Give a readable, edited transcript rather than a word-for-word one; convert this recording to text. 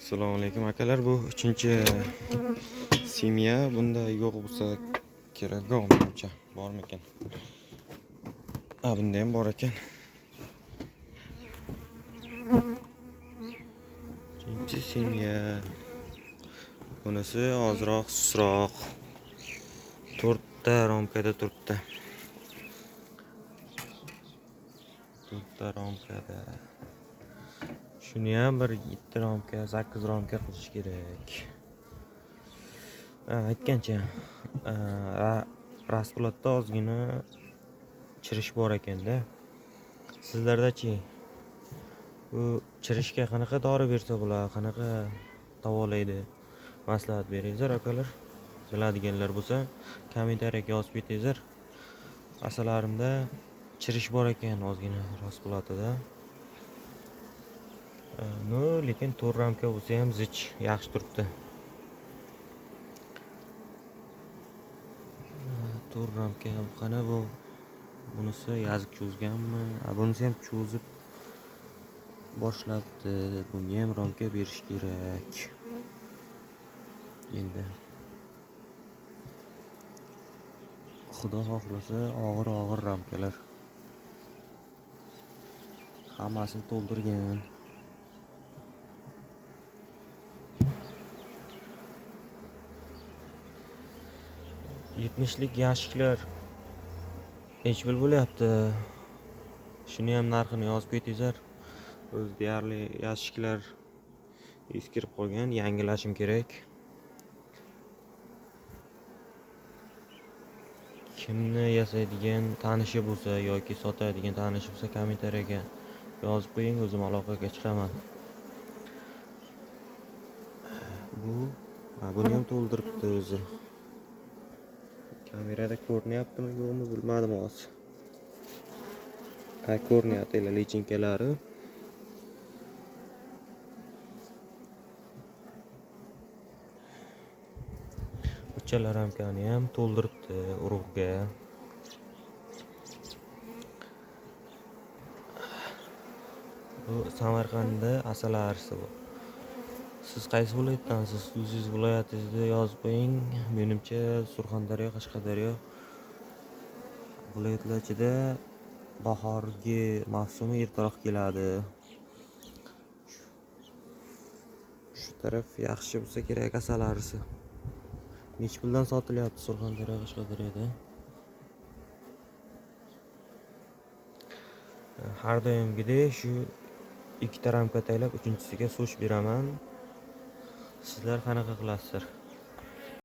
Assalomu alaykum akalar. Bu 3-simya. Bunda yo'q bo'lsa kerak, menimcha. Bormikan? Bunda ham bor ekan. 3-simya. Bunisi ozroq susroq. 4 ta romkada turibdi. 4 ta romkada. Shuni ham bir 7 romka, 8 romka qilish kerak. Aytgancha, raspulatda ozgina chirish bor ekanda. Sizlarda-chi? Bu chirishga qanaqa dori bersa bo'ladi, qanaqa davolaydi? Maslahat beringlar akalar. Biladiganlar bo'lsa, kommentariyaga yozib ketinglar. Asalarimda chirish bor ekan ozgina raspulatida. Lekin 4 ramka bo'lsa ham zich yaxshi turibdi. 4 ramka qana bu? Bunisi yazib cho'zganmi? Bunisi ham cho'zib boshlabdi. Bunga ham ramka berish kerak. Endi Xudo xohlasa og'ir ramkalar. Hammasini to'ldirgan. Yetmishlik yashiklar hechbil bo'lyapti. Shuni ham narxini yozib ketinglar. O'z deyarli yashiklar eskirib qolgan, yangilashim kerak. Kimni yasaydigan tanishi bo'lsa yoki sotadigan tanishi bo'lsa kommentariyaga yozib qo'ying, o'zim aloqaga chiqaman. Buni ham to'ldiribdi o'zi. Kamerada ko'rinyaptimi yo'qmi bilmadim hozir. Ko'rinyapti lichinkalari. Uchala ramkani ham to'ldiribdi urug'ga. Bu Samarqandda asalarisi bu. Siz qaysi viloyatdansiz? Siz viloyatingizni yozib qo'ying. Menimcha Surxondaryo, Qashqadaryo viloyatlar ichida bahorgi mavsumi ertaroq keladi. Shu taraf yaxshi bo'lsa kerak asalarisi. Nech puldan sotilyapti Surxondaryo, Qashqadaryoda? Har doimgidek shu 2 ta ramka taylab, 3-chisiga so'sh beraman. Sizlar qanaqa qilasizlar?